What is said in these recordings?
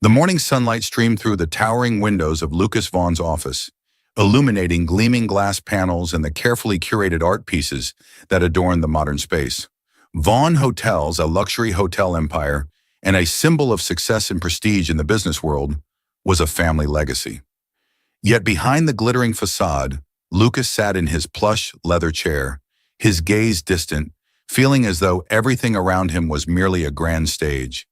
The morning sunlight streamed through the towering windows of Lucas Vaughn's office, illuminating gleaming glass panels and the carefully curated art pieces that adorned the modern space. Vaughn Hotels, a luxury hotel empire and a symbol of success and prestige in the business world, was a family legacy. Yet behind the glittering facade, Lucas sat in his plush leather chair, his gaze distant, feeling as though everything around him was merely a grand stage,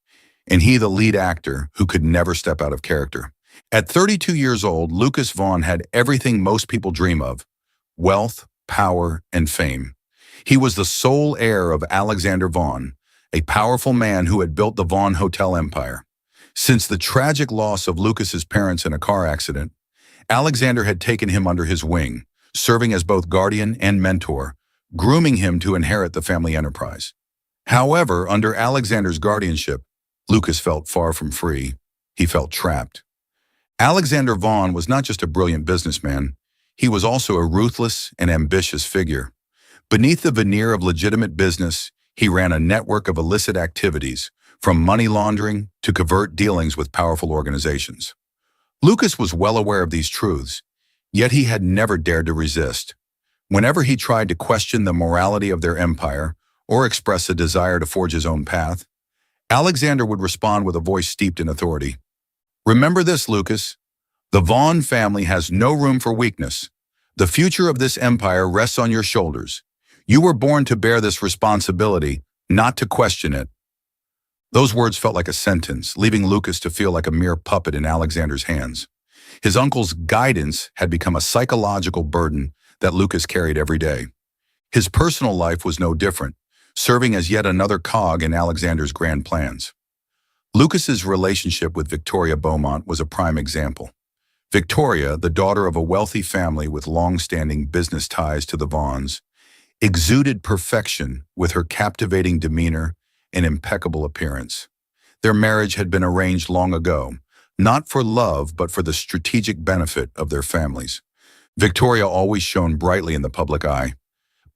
and he the lead actor who could never step out of character. At 32 years old, Lucas Vaughn had everything most people dream of: wealth, power, and fame. He was the sole heir of Alexander Vaughn, a powerful man who had built the Vaughn Hotel empire. Since the tragic loss of Lucas's parents in a car accident, Alexander had taken him under his wing, serving as both guardian and mentor, grooming him to inherit the family enterprise. However, under Alexander's guardianship, Lucas felt far from free. He felt trapped. Alexander Vaughn was not just a brilliant businessman, he was also a ruthless and ambitious figure. Beneath the veneer of legitimate business, he ran a network of illicit activities, from money laundering to covert dealings with powerful organizations. Lucas was well aware of these truths, yet he had never dared to resist. Whenever he tried to question the morality of their empire or express a desire to forge his own path, Alexander would respond with a voice steeped in authority. "Remember this, Lucas. The Vaughn family has no room for weakness. The future of this empire rests on your shoulders. You were born to bear this responsibility, not to question it." Those words felt like a sentence, leaving Lucas to feel like a mere puppet in Alexander's hands. His uncle's guidance had become a psychological burden that Lucas carried every day. His personal life was no different, serving as yet another cog in Alexander's grand plans. Lucas's relationship with Victoria Beaumont was a prime example. Victoria, the daughter of a wealthy family with long-standing business ties to the Vaughns, exuded perfection with her captivating demeanor and impeccable appearance. Their marriage had been arranged long ago, not for love but for the strategic benefit of their families. Victoria always shone brightly in the public eye,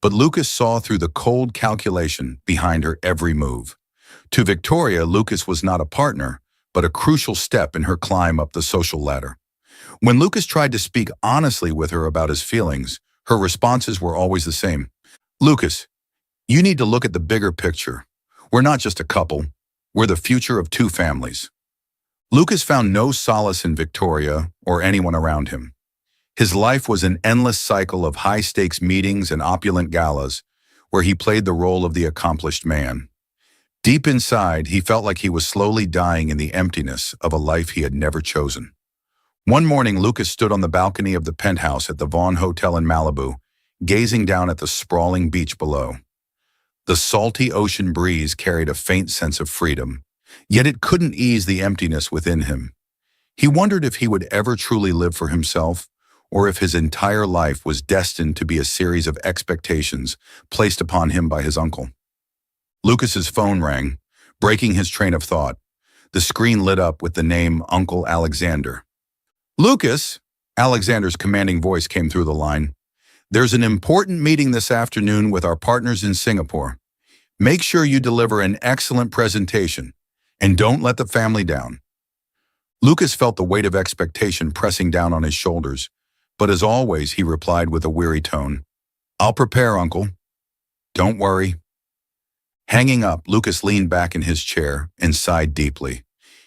but Lucas saw through the cold calculation behind her every move. To Victoria, Lucas was not a partner, but a crucial step in her climb up the social ladder. When Lucas tried to speak honestly with her about his feelings, her responses were always the same. "Lucas, you need to look at the bigger picture. We're not just a couple, we're the future of two families." Lucas found no solace in Victoria or anyone around him. His life was an endless cycle of high-stakes meetings and opulent galas, where he played the role of the accomplished man. Deep inside, he felt like he was slowly dying in the emptiness of a life he had never chosen. One morning, Lucas stood on the balcony of the penthouse at the Vaughn Hotel in Malibu, gazing down at the sprawling beach below. The salty ocean breeze carried a faint sense of freedom, yet it couldn't ease the emptiness within him. He wondered if he would ever truly live for himself, or if his entire life was destined to be a series of expectations placed upon him by his uncle. Lucas's phone rang, breaking his train of thought. The screen lit up with the name Uncle Alexander. "Lucas," Alexander's commanding voice came through the line. "There's an important meeting this afternoon with our partners in Singapore. Make sure you deliver an excellent presentation, and don't let the family down." Lucas felt the weight of expectation pressing down on his shoulders, but as always, he replied with a weary tone, "I'll prepare, Uncle. Don't worry." Hanging up, Lucas leaned back in his chair and sighed deeply.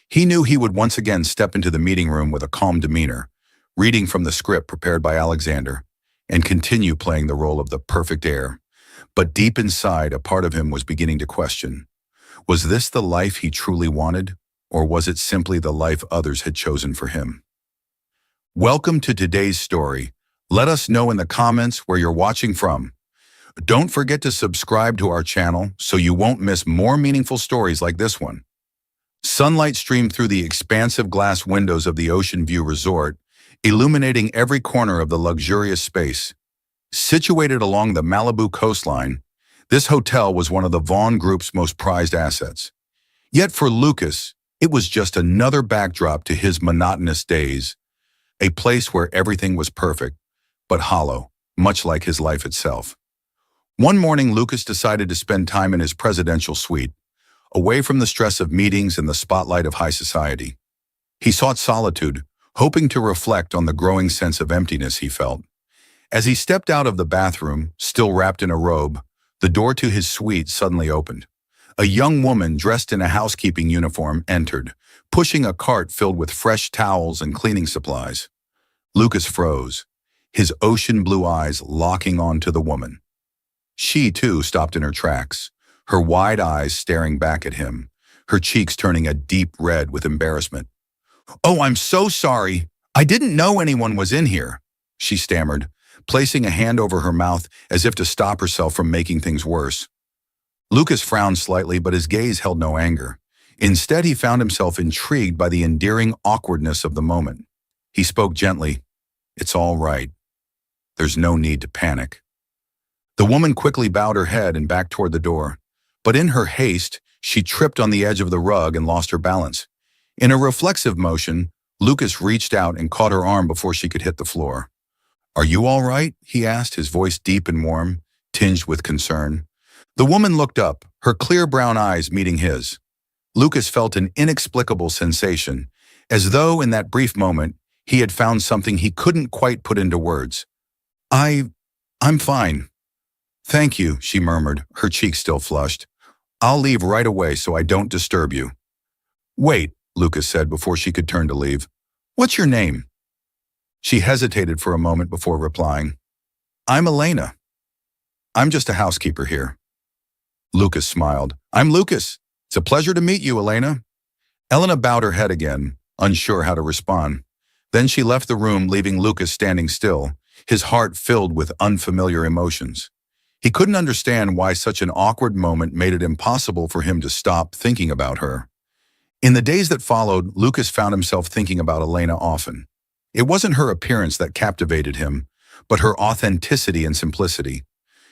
He knew he would once again step into the meeting room with a calm demeanor, reading from the script prepared by Alexander, and continue playing the role of the perfect heir. But deep inside, a part of him was beginning to question. Was this the life he truly wanted, or was it simply the life others had chosen for him? Welcome to today's story. Let us know in the comments where you're watching from. Don't forget to subscribe to our channel so you won't miss more meaningful stories like this one. Sunlight streamed through the expansive glass windows of the Ocean View Resort, illuminating every corner of the luxurious space. Situated along the Malibu coastline, this hotel was one of the Vaughn Group's most prized assets. Yet for Lucas, it was just another backdrop to his monotonous days, a place where everything was perfect, but hollow, much like his life itself. One morning, Lucas decided to spend time in his presidential suite, away from the stress of meetings and the spotlight of high society. He sought solitude, hoping to reflect on the growing sense of emptiness he felt. As he stepped out of the bathroom, still wrapped in a robe, the door to his suite suddenly opened. A young woman dressed in a housekeeping uniform entered, pushing a cart filled with fresh towels and cleaning supplies. Lucas froze, his ocean blue eyes locking onto the woman. She, too, stopped in her tracks, her wide eyes staring back at him, her cheeks turning a deep red with embarrassment. "Oh, I'm so sorry. I didn't know anyone was in here," she stammered, placing a hand over her mouth as if to stop herself from making things worse. Lucas frowned slightly, but his gaze held no anger. Instead, he found himself intrigued by the endearing awkwardness of the moment. He spoke gently. "It's all right. There's no need to panic." The woman quickly bowed her head and backed toward the door, but in her haste, she tripped on the edge of the rug and lost her balance. In a reflexive motion, Lucas reached out and caught her arm before she could hit the floor. "Are you all right?" he asked, his voice deep and warm, tinged with concern. The woman looked up, her clear brown eyes meeting his. Lucas felt an inexplicable sensation, as though in that brief moment he had found something he couldn't quite put into words. I'm fine. Thank you," she murmured, her cheeks still flushed. "I'll leave right away so I don't disturb you." "Wait," Lucas said before she could turn to leave. "What's your name?" She hesitated for a moment before replying. "I'm Elena. I'm just a housekeeper here." Lucas smiled. "I'm Lucas. It's a pleasure to meet you, Elena." Elena bowed her head again, unsure how to respond. Then she left the room, leaving Lucas standing still, his heart filled with unfamiliar emotions. He couldn't understand why such an awkward moment made it impossible for him to stop thinking about her. In the days that followed, Lucas found himself thinking about Elena often. It wasn't her appearance that captivated him, but her authenticity and simplicity.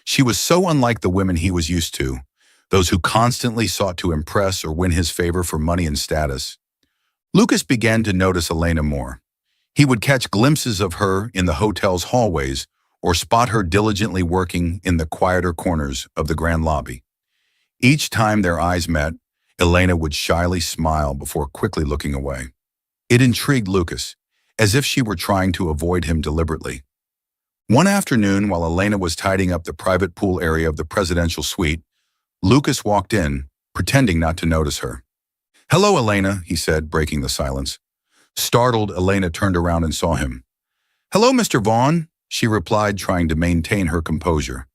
She was so unlike the women he was used to, those who constantly sought to impress or win his favor for money and status. Lucas began to notice Elena more. He would catch glimpses of her in the hotel's hallways or spot her diligently working in the quieter corners of the grand lobby. Each time their eyes met, Elena would shyly smile before quickly looking away. It intrigued Lucas, as if she were trying to avoid him deliberately. One afternoon, while Elena was tidying up the private pool area of the presidential suite, Lucas walked in, pretending not to notice her. "Hello, Elena," he said, breaking the silence. Startled, Elena turned around and saw him. "Hello, Mr. Vaughn," she replied, trying to maintain her composure.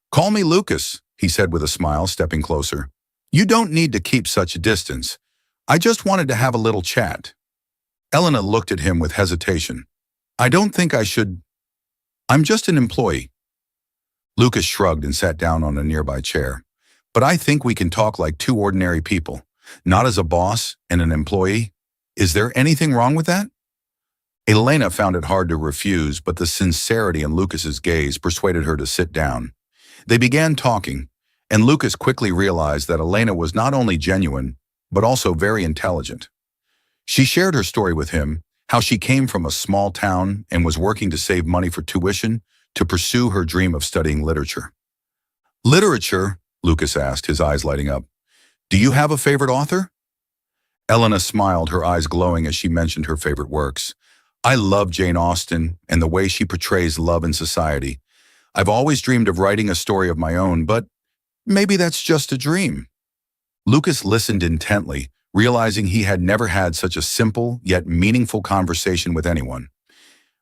"Call me Lucas," he said with a smile, stepping closer. "You don't need to keep such a distance. I just wanted to have a little chat." Elena looked at him with hesitation. "I don't think I should. I'm just an employee." Lucas shrugged and sat down on a nearby chair. "But I think we can talk like two ordinary people, not as a boss and an employee. Is there anything wrong with that?" Elena found it hard to refuse, but the sincerity in Lucas's gaze persuaded her to sit down. They began talking, and Lucas quickly realized that Elena was not only genuine, but also very intelligent. She shared her story with him, how she came from a small town and was working to save money for tuition to pursue her dream of studying literature. "Literature?" Lucas asked, his eyes lighting up. "Do you have a favorite author?" Elena smiled, her eyes glowing as she mentioned her favorite works. "I love Jane Austen and the way she portrays love in society. I've always dreamed of writing a story of my own, but maybe that's just a dream." Lucas listened intently, realizing he had never had such a simple yet meaningful conversation with anyone.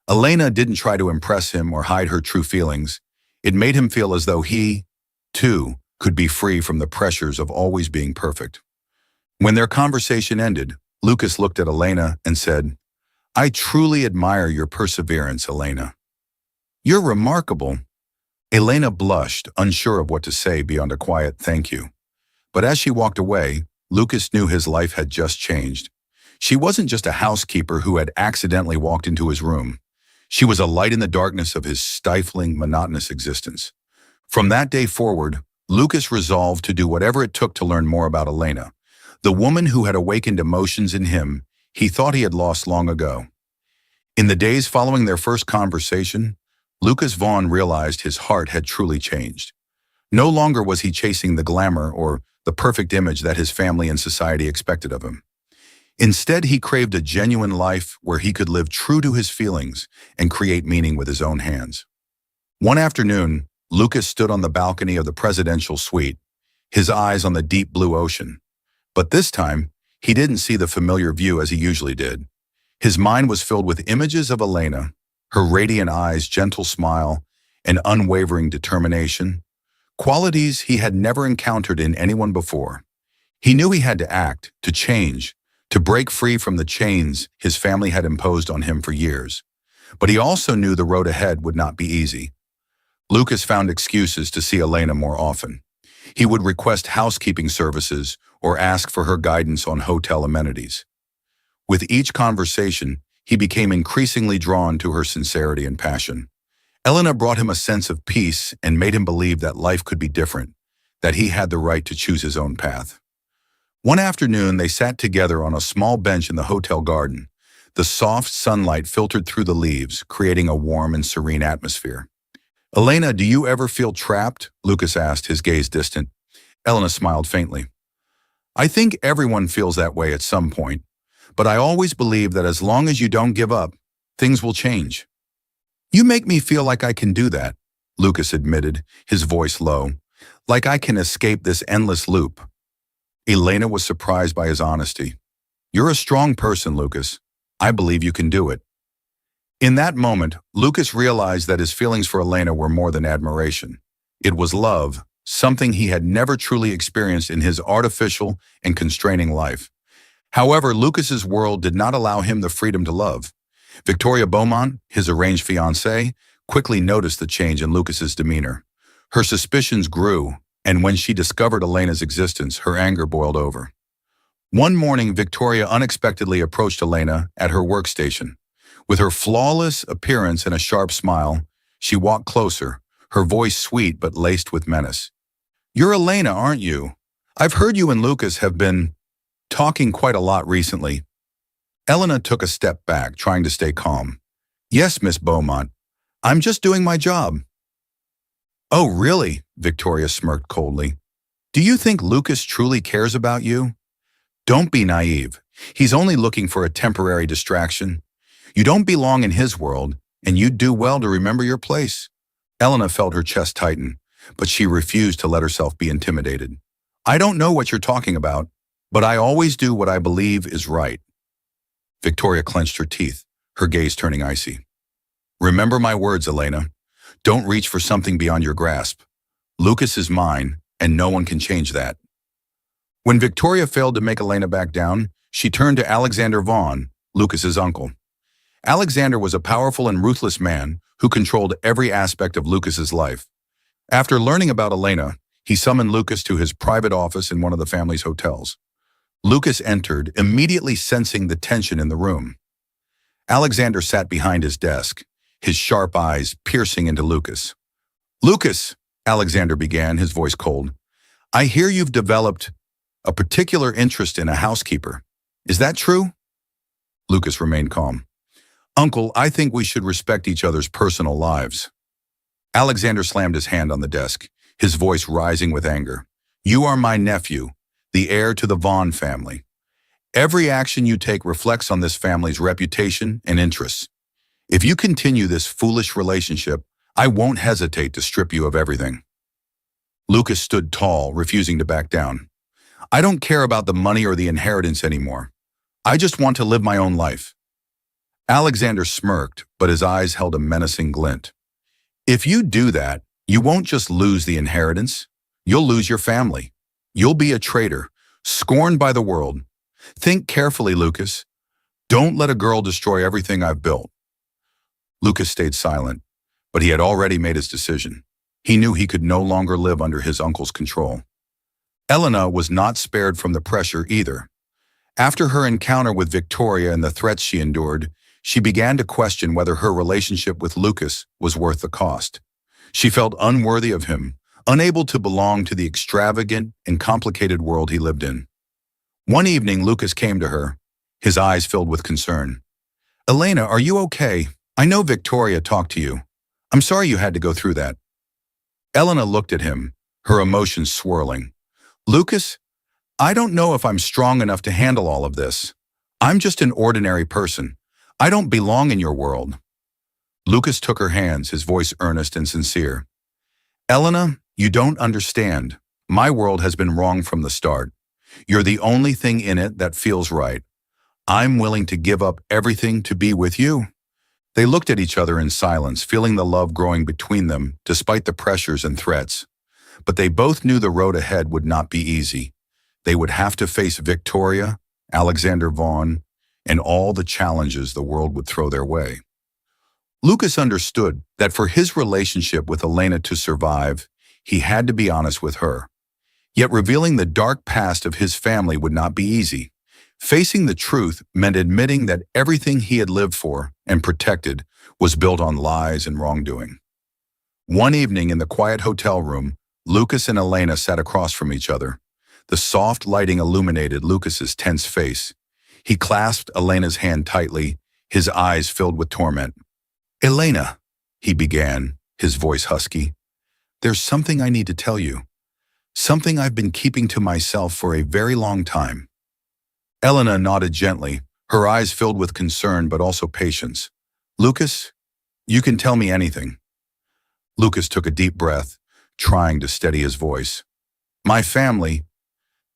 Elena didn't try to impress him or hide her true feelings. It made him feel as though he, too, could be free from the pressures of always being perfect. When their conversation ended, Lucas looked at Elena and said, "I truly admire your perseverance, Elena." "You're remarkable." Elena blushed, unsure of what to say beyond a quiet thank you. But as she walked away, Lucas knew his life had just changed. She wasn't just a housekeeper who had accidentally walked into his room. She was a light in the darkness of his stifling, monotonous existence. From that day forward, Lucas resolved to do whatever it took to learn more about Elena, the woman who had awakened emotions in him he thought he had lost long ago. In the days following their first conversation, Lucas Vaughn realized his heart had truly changed. No longer was he chasing the glamour or the perfect image that his family and society expected of him. Instead, he craved a genuine life where he could live true to his feelings and create meaning with his own hands. One afternoon, Lucas stood on the balcony of the presidential suite, his eyes on the deep blue ocean. But this time, he didn't see the familiar view as he usually did. His mind was filled with images of Elena, her radiant eyes, gentle smile, and unwavering determination, qualities he had never encountered in anyone before. He knew he had to act, to change, to break free from the chains his family had imposed on him for years. But he also knew the road ahead would not be easy. Lucas found excuses to see Elena more often. He would request housekeeping services or ask for her guidance on hotel amenities. With each conversation, he became increasingly drawn to her sincerity and passion. Elena brought him a sense of peace and made him believe that life could be different, that he had the right to choose his own path. One afternoon, they sat together on a small bench in the hotel garden. The soft sunlight filtered through the leaves, creating a warm and serene atmosphere. "Elena, do you ever feel trapped?" Lucas asked, his gaze distant. Elena smiled faintly. "I think everyone feels that way at some point, but I always believe that as long as you don't give up, things will change." "You make me feel like I can do that," Lucas admitted, his voice low, "like I can escape this endless loop." Elena was surprised by his honesty. "You're a strong person, Lucas. I believe you can do it." In that moment, Lucas realized that his feelings for Elena were more than admiration. It was love, something he had never truly experienced in his artificial and constraining life. However, Lucas's world did not allow him the freedom to love. Victoria Beaumont, his arranged fiancée, quickly noticed the change in Lucas's demeanor. Her suspicions grew, and when she discovered Elena's existence, her anger boiled over. One morning, Victoria unexpectedly approached Elena at her workstation. With her flawless appearance and a sharp smile, she walked closer, her voice sweet but laced with menace. "You're Elena, aren't you? I've heard you and Lucas have been talking quite a lot recently." Elena took a step back, trying to stay calm. "Yes, Miss Beaumont. I'm just doing my job." "Oh, really?" Victoria smirked coldly. "Do you think Lucas truly cares about you? Don't be naive. He's only looking for a temporary distraction. You don't belong in his world, and you'd do well to remember your place." Elena felt her chest tighten, but she refused to let herself be intimidated. "I don't know what you're talking about, but I always do what I believe is right." Victoria clenched her teeth, her gaze turning icy. "Remember my words, Elena. Don't reach for something beyond your grasp. Lucas is mine, and no one can change that." When Victoria failed to make Elena back down, she turned to Alexander Vaughn, Lucas's uncle. Alexander was a powerful and ruthless man who controlled every aspect of Lucas's life. After learning about Elena, he summoned Lucas to his private office in one of the family's hotels. Lucas entered, immediately sensing the tension in the room. Alexander sat behind his desk, his sharp eyes piercing into Lucas. "Lucas," Alexander began, his voice cold, "I hear you've developed a particular interest in a housekeeper. Is that true?" Lucas remained calm. "Uncle, I think we should respect each other's personal lives." Alexander slammed his hand on the desk, his voice rising with anger. "You are my nephew, the heir to the Vaughn family. Every action you take reflects on this family's reputation and interests. If you continue this foolish relationship, I won't hesitate to strip you of everything." Lucas stood tall, refusing to back down. "I don't care about the money or the inheritance anymore. I just want to live my own life." Alexander smirked, but his eyes held a menacing glint. "If you do that, you won't just lose the inheritance. You'll lose your family. You'll be a traitor, scorned by the world. Think carefully, Lucas. Don't let a girl destroy everything I've built." Lucas stayed silent, but he had already made his decision. He knew he could no longer live under his uncle's control. Elena was not spared from the pressure either. After her encounter with Victoria and the threats she endured, she began to question whether her relationship with Lucas was worth the cost. She felt unworthy of him, unable to belong to the extravagant and complicated world he lived in. One evening, Lucas came to her, his eyes filled with concern. "Elena, are you okay? I know Victoria talked to you. I'm sorry you had to go through that." Elena looked at him, her emotions swirling. "Lucas, I don't know if I'm strong enough to handle all of this. I'm just an ordinary person. I don't belong in your world. Lucas took her hands, his voice earnest and sincere. Elena, you don't understand. My world has been wrong from the start. You're the only thing in it that feels right. I'm willing to give up everything to be with you. They looked at each other in silence, feeling the love growing between them despite the pressures and threats. But they both knew the road ahead would not be easy. They would have to face Victoria, Alexander Vaughn, and all the challenges the world would throw their way. Lucas understood that for his relationship with Elena to survive, he had to be honest with her. Yet revealing the dark past of his family would not be easy. Facing the truth meant admitting that everything he had lived for and protected was built on lies and wrongdoing. One evening in the quiet hotel room, Lucas and Elena sat across from each other. The soft lighting illuminated Lucas's tense face. He clasped Elena's hand tightly, his eyes filled with torment. Elena, he began, his voice husky, there's something I need to tell you. Something I've been keeping to myself for a very long time. Elena nodded gently, her eyes filled with concern but also patience. Lucas, you can tell me anything. Lucas took a deep breath, trying to steady his voice. My family,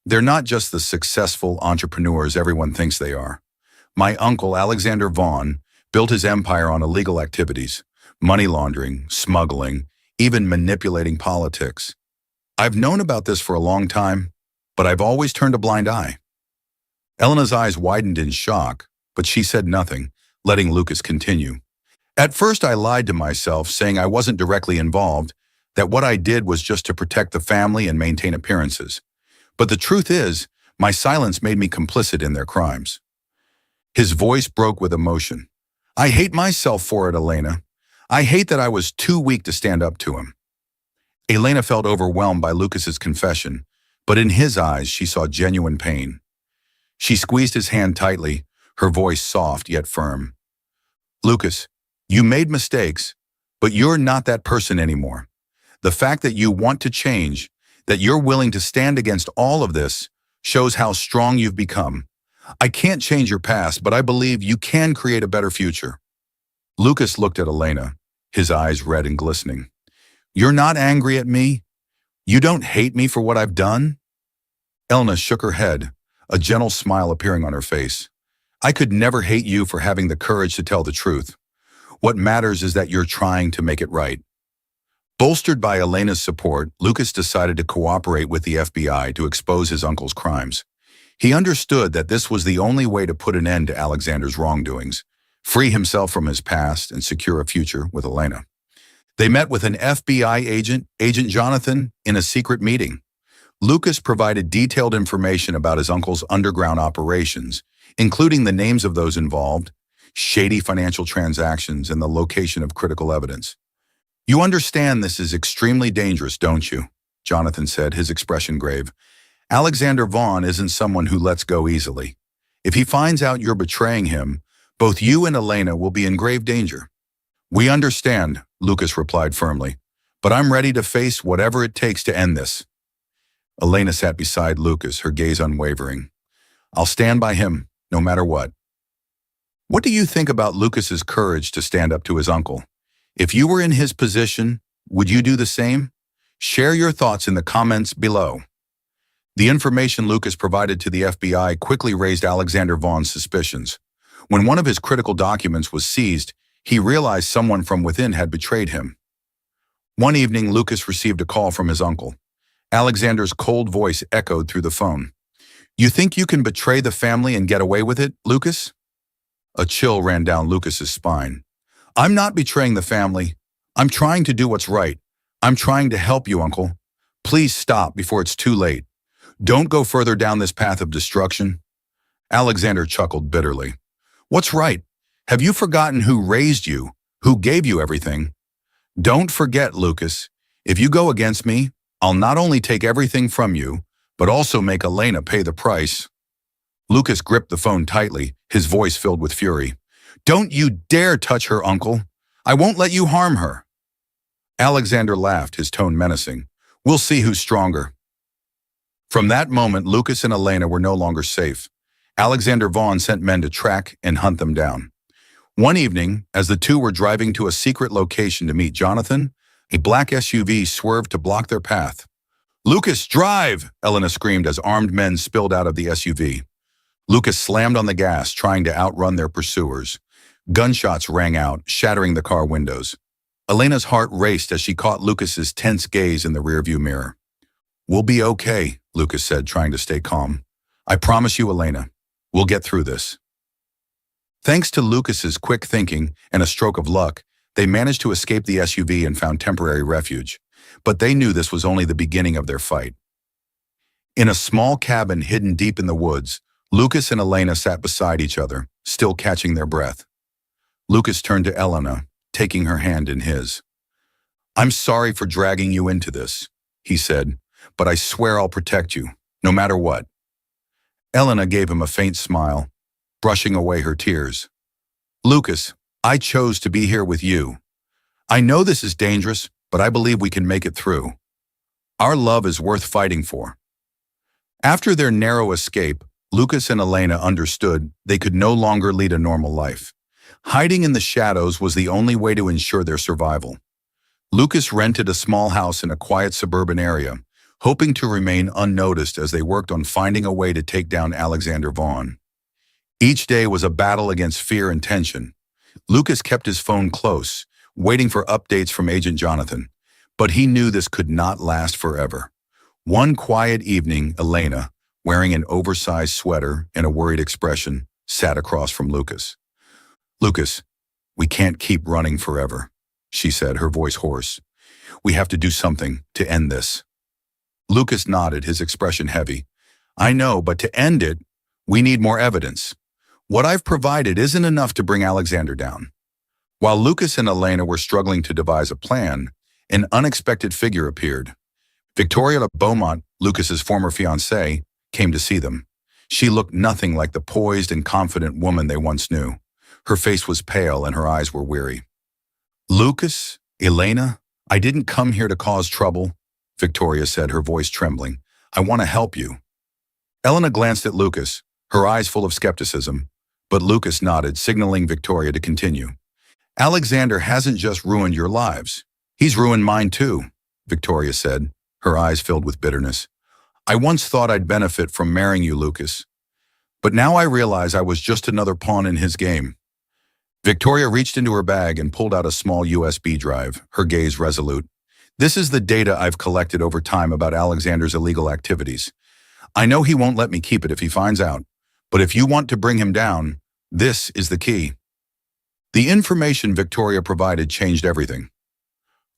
they're not just the successful entrepreneurs everyone thinks they are. My uncle, Alexander Vaughn, built his empire on illegal activities, money laundering, smuggling, even manipulating politics. I've known about this for a long time, but I've always turned a blind eye. Elena's eyes widened in shock, but she said nothing, letting Lucas continue. At first I lied to myself, saying I wasn't directly involved, that what I did was just to protect the family and maintain appearances. But the truth is, my silence made me complicit in their crimes. His voice broke with emotion. I hate myself for it, Elena. I hate that I was too weak to stand up to him. Elena felt overwhelmed by Lucas's confession, but in his eyes she saw genuine pain. She squeezed his hand tightly, her voice soft yet firm. Lucas, you made mistakes, but you're not that person anymore. The fact that you want to change, that you're willing to stand against all of this, shows how strong you've become. I can't change your past, but I believe you can create a better future. Lucas looked at Elena, his eyes red and glistening. You're not angry at me? You don't hate me for what I've done? Elena shook her head, a gentle smile appearing on her face. I could never hate you for having the courage to tell the truth. What matters is that you're trying to make it right. Bolstered by Elena's support, Lucas decided to cooperate with the FBI to expose his uncle's crimes. He understood that this was the only way to put an end to Alexander's wrongdoings, free himself from his past, and secure a future with Elena. They met with an FBI agent, Agent Jonathan, in a secret meeting. Lucas provided detailed information about his uncle's underground operations, including the names of those involved, shady financial transactions, and the location of critical evidence. You understand this is extremely dangerous, don't you? Jonathan said, his expression grave. Alexander Vaughn isn't someone who lets go easily. If he finds out you're betraying him, both you and Elena will be in grave danger. We understand, Lucas replied firmly, but I'm ready to face whatever it takes to end this. Elena sat beside Lucas, her gaze unwavering. I'll stand by him, no matter what. What do you think about Lucas's courage to stand up to his uncle? If you were in his position, would you do the same? Share your thoughts in the comments below. The information Lucas provided to the FBI quickly raised Alexander Vaughn's suspicions. When one of his critical documents was seized, he realized someone from within had betrayed him. One evening, Lucas received a call from his uncle. Alexander's cold voice echoed through the phone. You think you can betray the family and get away with it, Lucas? A chill ran down Lucas's spine. I'm not betraying the family. I'm trying to do what's right. I'm trying to help you, Uncle. Please stop before it's too late. Don't go further down this path of destruction. Alexander chuckled bitterly. What's right? Have you forgotten who raised you, who gave you everything? Don't forget, Lucas. If you go against me, I'll not only take everything from you, but also make Elena pay the price. Lucas gripped the phone tightly, his voice filled with fury. Don't you dare touch her, Uncle. I won't let you harm her. Alexander laughed, his tone menacing. We'll see who's stronger. From that moment, Lucas and Elena were no longer safe. Alexander Vaughn sent men to track and hunt them down. One evening, as the two were driving to a secret location to meet Jonathan, a black SUV swerved to block their path. "Lucas, drive!" Elena screamed as armed men spilled out of the SUV. Lucas slammed on the gas, trying to outrun their pursuers. Gunshots rang out, shattering the car windows. Elena's heart raced as she caught Lucas's tense gaze in the rearview mirror. "We'll be okay," Lucas said, trying to stay calm. "I promise you, Elena, we'll get through this." Thanks to Lucas's quick thinking and a stroke of luck, they managed to escape the SUV and found temporary refuge. But they knew this was only the beginning of their fight. In a small cabin hidden deep in the woods, Lucas and Elena sat beside each other, still catching their breath. Lucas turned to Elena, taking her hand in his. "I'm sorry for dragging you into this," he said, "but I swear I'll protect you, no matter what." Elena gave him a faint smile, brushing away her tears. "Lucas, I chose to be here with you. I know this is dangerous, but I believe we can make it through. Our love is worth fighting for." After their narrow escape, Lucas and Elena understood they could no longer lead a normal life. Hiding in the shadows was the only way to ensure their survival. Lucas rented a small house in a quiet suburban area, hoping to remain unnoticed as they worked on finding a way to take down Alexander Vaughn. Each day was a battle against fear and tension. Lucas kept his phone close, waiting for updates from Agent Jonathan, but he knew this could not last forever. One quiet evening, Elena, wearing an oversized sweater and a worried expression, sat across from Lucas. "Lucas, we can't keep running forever," she said, her voice hoarse. "We have to do something to end this." Lucas nodded, his expression heavy. "I know, but to end it, we need more evidence. What I've provided isn't enough to bring Alexander down." While Lucas and Elena were struggling to devise a plan, an unexpected figure appeared. Victoria Beaumont, Lucas's former fiancée, came to see them. She looked nothing like the poised and confident woman they once knew. Her face was pale and her eyes were weary. "Lucas, Elena, I didn't come here to cause trouble," Victoria said, her voice trembling. "I want to help you." Elena glanced at Lucas, her eyes full of skepticism, but Lucas nodded, signaling Victoria to continue. "Alexander hasn't just ruined your lives. He's ruined mine too," Victoria said, her eyes filled with bitterness. "I once thought I'd benefit from marrying you, Lucas, but now I realize I was just another pawn in his game." Victoria reached into her bag and pulled out a small USB drive, her gaze resolute. "This is the data I've collected over time about Alexander's illegal activities. I know he won't let me keep it if he finds out, but if you want to bring him down, this is the key." The information Victoria provided changed everything.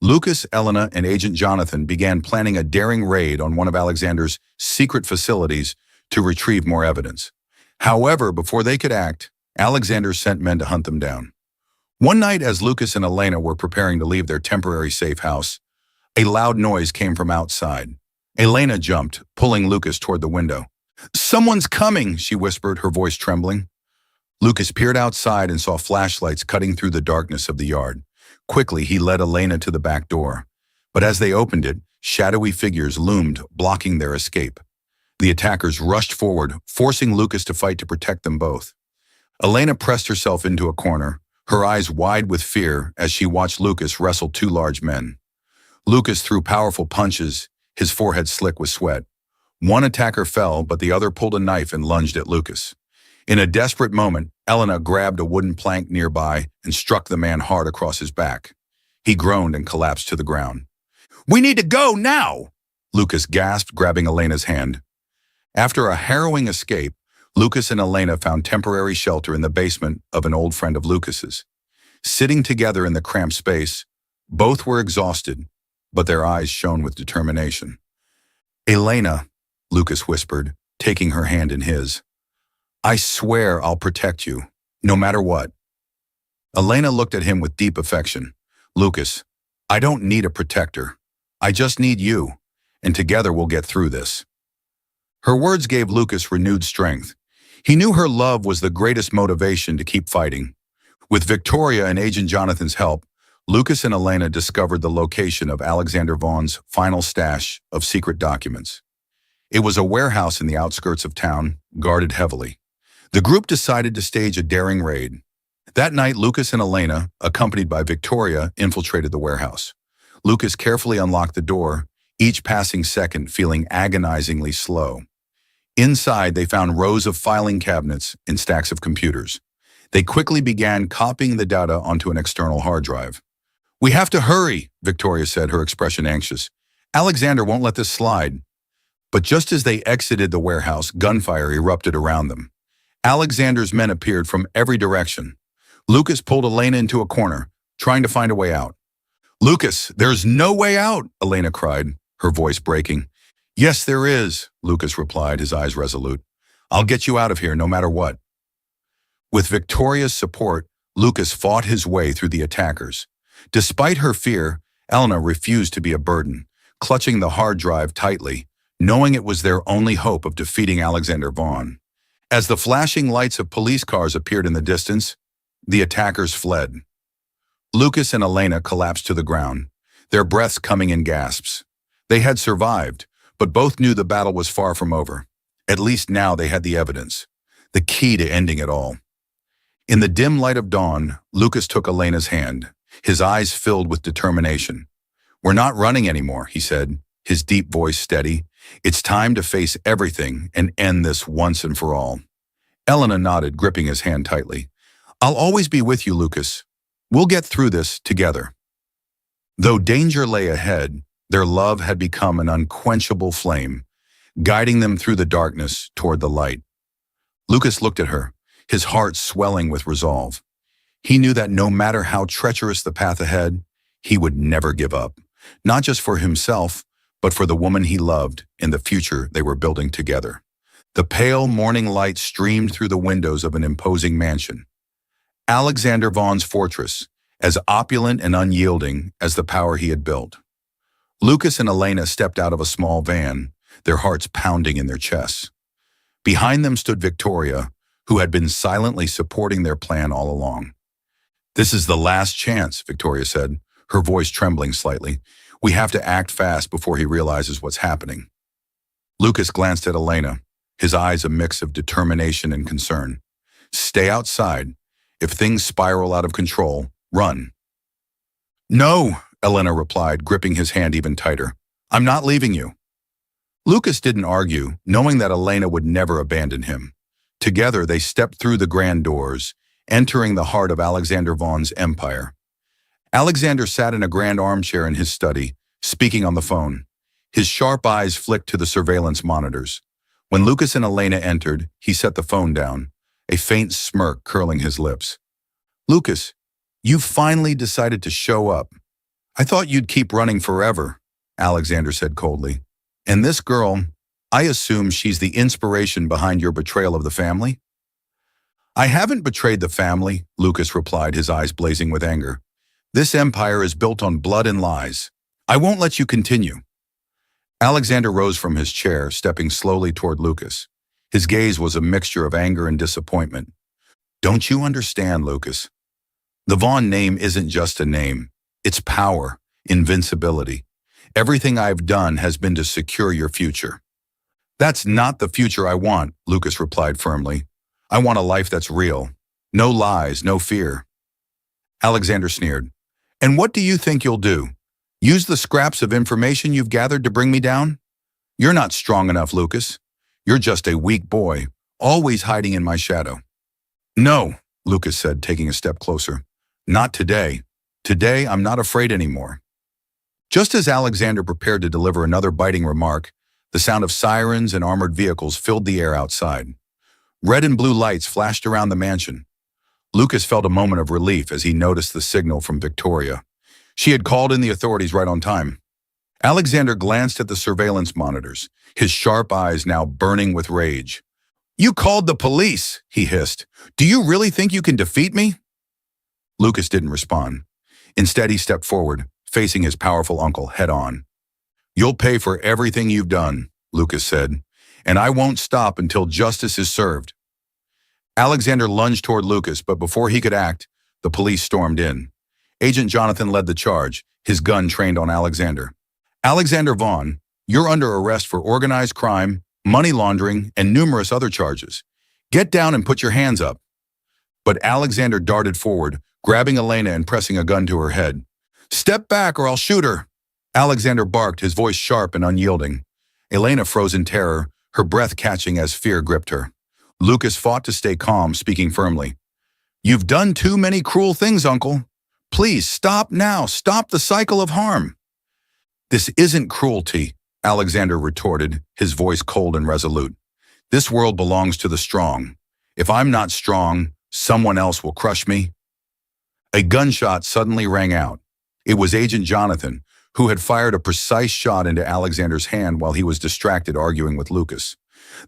Lucas, Elena, and Agent Jonathan began planning a daring raid on one of Alexander's secret facilities to retrieve more evidence. However, before they could act, Alexander sent men to hunt them down. One night, as Lucas and Elena were preparing to leave their temporary safe house, a loud noise came from outside. Elena jumped, pulling Lucas toward the window. "Someone's coming," she whispered, her voice trembling. Lucas peered outside and saw flashlights cutting through the darkness of the yard. Quickly, he led Elena to the back door. But as they opened it, shadowy figures loomed, blocking their escape. The attackers rushed forward, forcing Lucas to fight to protect them both. Elena pressed herself into a corner, her eyes wide with fear as she watched Lucas wrestle two large men. Lucas threw powerful punches, his forehead slick with sweat. One attacker fell, but the other pulled a knife and lunged at Lucas. In a desperate moment, Elena grabbed a wooden plank nearby and struck the man hard across his back. He groaned and collapsed to the ground. "We need to go now!" Lucas gasped, grabbing Elena's hand. After a harrowing escape, Lucas and Elena found temporary shelter in the basement of an old friend of Lucas's. Sitting together in the cramped space, both were exhausted, but their eyes shone with determination. "Elena," Lucas whispered, taking her hand in his, "I swear I'll protect you, no matter what." Elena looked at him with deep affection. "Lucas, I don't need a protector. I just need you, and together we'll get through this." Her words gave Lucas renewed strength. He knew her love was the greatest motivation to keep fighting. With Victoria and Agent Jonathan's help, Lucas and Elena discovered the location of Alexander Vaughn's final stash of secret documents. It was a warehouse in the outskirts of town, guarded heavily. The group decided to stage a daring raid. That night, Lucas and Elena, accompanied by Victoria, infiltrated the warehouse. Lucas carefully unlocked the door, each passing second feeling agonizingly slow. Inside, they found rows of filing cabinets and stacks of computers. They quickly began copying the data onto an external hard drive. "We have to hurry," Victoria said, her expression anxious. "Alexander won't let this slide." But just as they exited the warehouse, gunfire erupted around them. Alexander's men appeared from every direction. Lucas pulled Elena into a corner, trying to find a way out. "Lucas, there's no way out," Elena cried, her voice breaking. "Yes, there is," Lucas replied, his eyes resolute. "I'll get you out of here no matter what." With Victoria's support, Lucas fought his way through the attackers. Despite her fear, Elena refused to be a burden, clutching the hard drive tightly, knowing it was their only hope of defeating Alexander Vaughn. As the flashing lights of police cars appeared in the distance, the attackers fled. Lucas and Elena collapsed to the ground, their breaths coming in gasps. They had survived, but both knew the battle was far from over. At least now they had the evidence, the key to ending it all. In the dim light of dawn, Lucas took Elena's hand, his eyes filled with determination. "We're not running anymore," he said, his deep voice steady. "It's time to face everything and end this once and for all." Elena nodded, gripping his hand tightly. "I'll always be with you, Lucas. We'll get through this together." Though danger lay ahead, their love had become an unquenchable flame, guiding them through the darkness toward the light. Lucas looked at her, his heart swelling with resolve. He knew that no matter how treacherous the path ahead, he would never give up, not just for himself, but for the woman he loved and the future they were building together. The pale morning light streamed through the windows of an imposing mansion. Alexander Vaughn's fortress, as opulent and unyielding as the power he had built. Lucas and Elena stepped out of a small van, their hearts pounding in their chests. Behind them stood Victoria, who had been silently supporting their plan all along. "This is the last chance," Victoria said, her voice trembling slightly. "We have to act fast before he realizes what's happening." Lucas glanced at Elena, his eyes a mix of determination and concern. "Stay outside. If things spiral out of control, run." "No," Elena replied, gripping his hand even tighter. "I'm not leaving you." Lucas didn't argue, knowing that Elena would never abandon him. Together, they stepped through the grand doors, entering the heart of Alexander Vaughn's empire. Alexander sat in a grand armchair in his study, speaking on the phone. His sharp eyes flicked to the surveillance monitors. When Lucas and Elena entered, he set the phone down, a faint smirk curling his lips. "Lucas, you finally decided to show up. I thought you'd keep running forever," Alexander said coldly. "And this girl, I assume she's the inspiration behind your betrayal of the family?" "I haven't betrayed the family," Lucas replied, his eyes blazing with anger. "This empire is built on blood and lies. I won't let you continue." Alexander rose from his chair, stepping slowly toward Lucas. His gaze was a mixture of anger and disappointment. "Don't you understand, Lucas? The Vaughn name isn't just a name. It's power, invincibility. Everything I've done has been to secure your future." "That's not the future I want," Lucas replied firmly. "I want a life that's real. No lies, no fear." Alexander sneered. "And what do you think you'll do? Use the scraps of information you've gathered to bring me down? You're not strong enough, Lucas. You're just a weak boy, always hiding in my shadow." "No," Lucas said, taking a step closer. "Not today. Today, I'm not afraid anymore." Just as Alexander prepared to deliver another biting remark, the sound of sirens and armored vehicles filled the air outside. Red and blue lights flashed around the mansion. Lucas felt a moment of relief as he noticed the signal from Victoria. She had called in the authorities right on time. Alexander glanced at the surveillance monitors, his sharp eyes now burning with rage. "You called the police," he hissed. "Do you really think you can defeat me?" Lucas didn't respond. Instead, he stepped forward, facing his powerful uncle head-on. "You'll pay for everything you've done," Lucas said, "and I won't stop until justice is served." Alexander lunged toward Lucas, but before he could act, the police stormed in. Agent Jonathan led the charge, his gun trained on Alexander. "Alexander Vaughn, you're under arrest for organized crime, money laundering, and numerous other charges. Get down and put your hands up. But Alexander darted forward, grabbing Elena and pressing a gun to her head. Step back or I'll shoot her. Alexander barked, his voice sharp and unyielding. Elena froze in terror, her breath catching as fear gripped her. Lucas fought to stay calm, speaking firmly. You've done too many cruel things, Uncle. Please, stop now. Stop the cycle of harm. This isn't cruelty, Alexander retorted, his voice cold and resolute. This world belongs to the strong. If I'm not strong, someone else will crush me. A gunshot suddenly rang out. It was Agent Jonathan, who had fired a precise shot into Alexander's hand while he was distracted arguing with Lucas.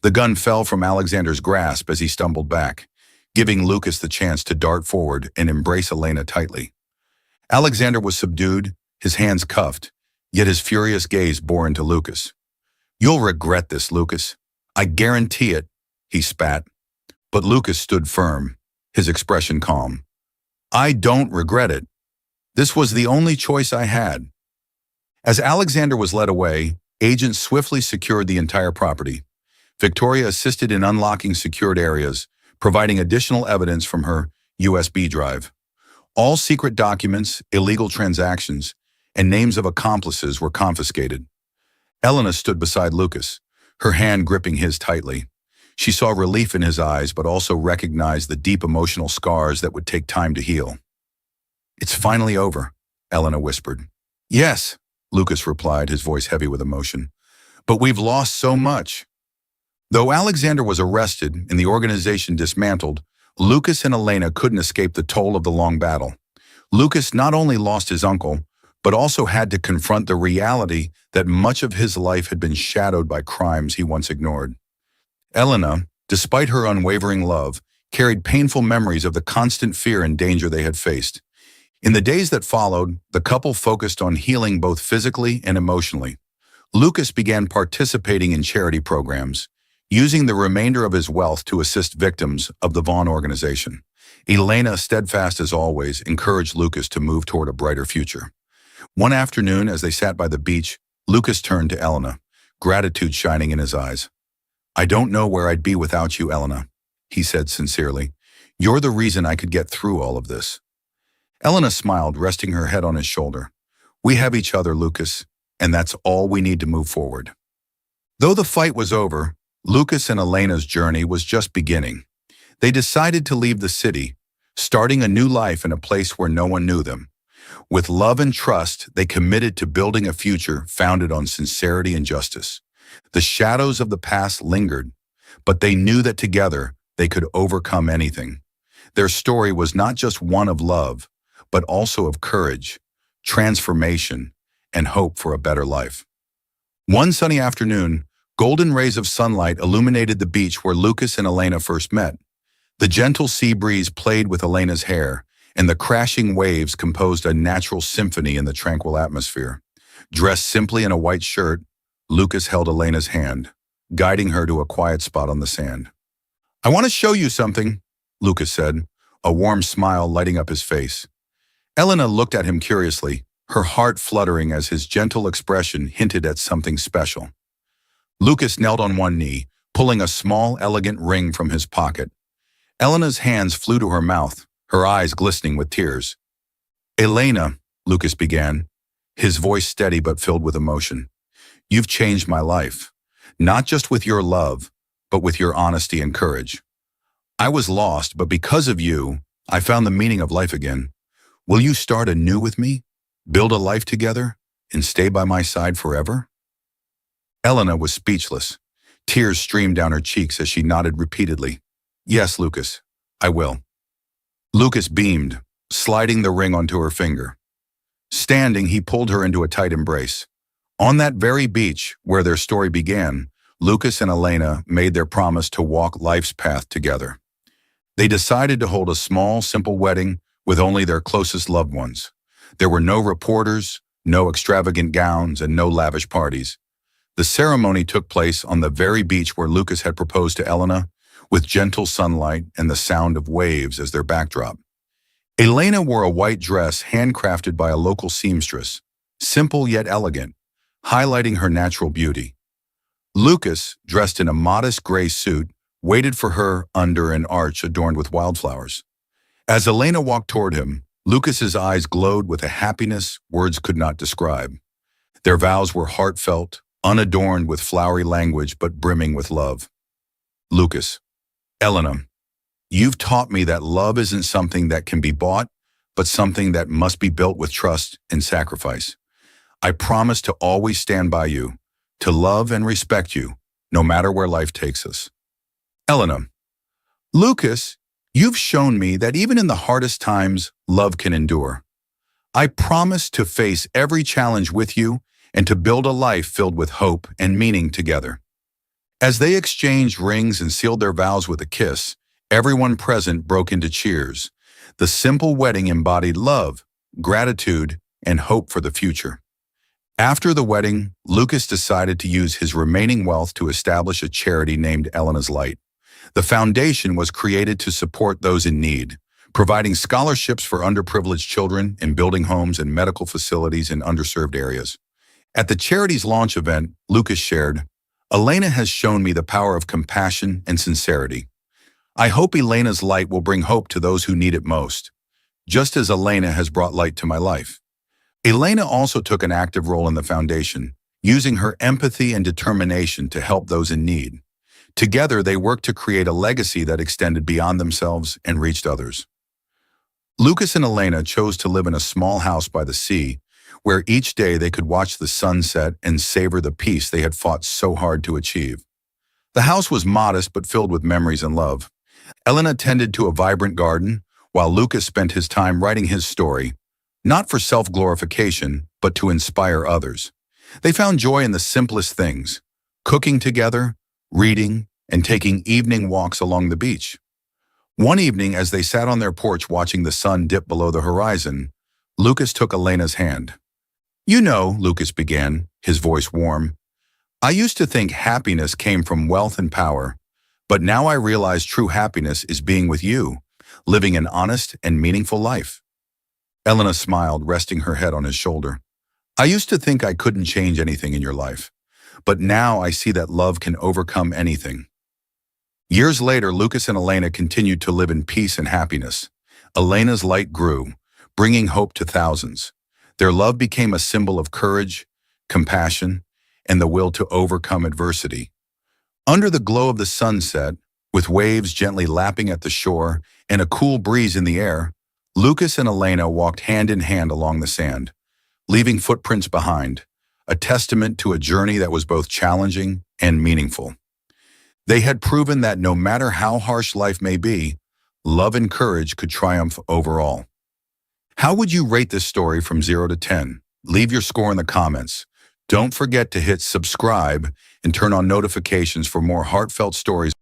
The gun fell from Alexander's grasp as he stumbled back, giving Lucas the chance to dart forward and embrace Elena tightly. Alexander was subdued, his hands cuffed, yet his furious gaze bore into Lucas. You'll regret this, Lucas. I guarantee it, he spat. But Lucas stood firm, his expression calm. I don't regret it. This was the only choice I had. As Alexander was led away, agents swiftly secured the entire property. Victoria assisted in unlocking secured areas, providing additional evidence from her USB drive. All secret documents, illegal transactions, and names of accomplices were confiscated. Elena stood beside Lucas, her hand gripping his tightly. She saw relief in his eyes, but also recognized the deep emotional scars that would take time to heal. It's finally over, Elena whispered. Yes, Lucas replied, his voice heavy with emotion. But we've lost so much. Though Alexander was arrested and the organization dismantled, Lucas and Elena couldn't escape the toll of the long battle. Lucas not only lost his uncle, but also had to confront the reality that much of his life had been shadowed by crimes he once ignored. Elena, despite her unwavering love, carried painful memories of the constant fear and danger they had faced. In the days that followed, the couple focused on healing both physically and emotionally. Lucas began participating in charity programs, using the remainder of his wealth to assist victims of the Vaughn organization. Elena, steadfast as always, encouraged Lucas to move toward a brighter future. One afternoon, as they sat by the beach, Lucas turned to Elena, gratitude shining in his eyes. I don't know where I'd be without you, Elena, he said sincerely. You're the reason I could get through all of this. Elena smiled, resting her head on his shoulder. We have each other, Lucas, and that's all we need to move forward. Though the fight was over, Lucas and Elena's journey was just beginning. They decided to leave the city, starting a new life in a place where no one knew them. With love and trust, they committed to building a future founded on sincerity and justice. The shadows of the past lingered, but they knew that together they could overcome anything. Their story was not just one of love, but also of courage, transformation, and hope for a better life. One sunny afternoon, golden rays of sunlight illuminated the beach where Lucas and Elena first met. The gentle sea breeze played with Elena's hair, and the crashing waves composed a natural symphony in the tranquil atmosphere. Dressed simply in a white shirt, Lucas held Elena's hand, guiding her to a quiet spot on the sand. I want to show you something, Lucas said, a warm smile lighting up his face. Elena looked at him curiously, her heart fluttering as his gentle expression hinted at something special. Lucas knelt on one knee, pulling a small, elegant ring from his pocket. Elena's hands flew to her mouth, her eyes glistening with tears. Elena, Lucas began, his voice steady but filled with emotion. You've changed my life, not just with your love, but with your honesty and courage. I was lost, but because of you, I found the meaning of life again. Will you start anew with me, build a life together, and stay by my side forever? Elena was speechless. Tears streamed down her cheeks as she nodded repeatedly. Yes, Lucas, I will. Lucas beamed, sliding the ring onto her finger. Standing, he pulled her into a tight embrace. On that very beach where their story began, Lucas and Elena made their promise to walk life's path together. They decided to hold a small, simple wedding with only their closest loved ones. There were no reporters, no extravagant gowns, and no lavish parties. The ceremony took place on the very beach where Lucas had proposed to Elena, with gentle sunlight and the sound of waves as their backdrop. Elena wore a white dress handcrafted by a local seamstress, simple yet elegant, highlighting her natural beauty. Lucas, dressed in a modest gray suit, waited for her under an arch adorned with wildflowers. As Elena walked toward him, Lucas's eyes glowed with a happiness words could not describe. Their vows were heartfelt, unadorned with flowery language but brimming with love. Lucas, Elena, you've taught me that love isn't something that can be bought, but something that must be built with trust and sacrifice. I promise to always stand by you, to love and respect you, no matter where life takes us. Elena, Lucas, you've shown me that even in the hardest times, love can endure. I promise to face every challenge with you and to build a life filled with hope and meaning together. As they exchanged rings and sealed their vows with a kiss, everyone present broke into cheers. The simple wedding embodied love, gratitude, and hope for the future. After the wedding, Lucas decided to use his remaining wealth to establish a charity named Elena's Light. The foundation was created to support those in need, providing scholarships for underprivileged children and building homes and medical facilities in underserved areas. At the charity's launch event, Lucas shared, "Elena has shown me the power of compassion and sincerity. I hope Elena's light will bring hope to those who need it most, just as Elena has brought light to my life." Elena also took an active role in the foundation, using her empathy and determination to help those in need. Together, they worked to create a legacy that extended beyond themselves and reached others. Lucas and Elena chose to live in a small house by the sea, where each day they could watch the sunset and savor the peace they had fought so hard to achieve. The house was modest but filled with memories and love. Elena tended to a vibrant garden, while Lucas spent his time writing his story, not for self-glorification, but to inspire others. They found joy in the simplest things, cooking together, reading, and taking evening walks along the beach. One evening, as they sat on their porch watching the sun dip below the horizon, Lucas took Elena's hand. "You know," Lucas began, his voice warm, "I used to think happiness came from wealth and power, but now I realize true happiness is being with you, living an honest and meaningful life." Elena smiled, resting her head on his shoulder. "I used to think I couldn't change anything in your life, but now I see that love can overcome anything." Years later, Lucas and Elena continued to live in peace and happiness. Elena's light grew, bringing hope to thousands. Their love became a symbol of courage, compassion, and the will to overcome adversity. Under the glow of the sunset, with waves gently lapping at the shore and a cool breeze in the air, Lucas and Elena walked hand in hand along the sand, leaving footprints behind, a testament to a journey that was both challenging and meaningful. They had proven that no matter how harsh life may be, love and courage could triumph over all. How would you rate this story from 0 to 10? Leave your score in the comments. Don't forget to hit subscribe and turn on notifications for more heartfelt stories.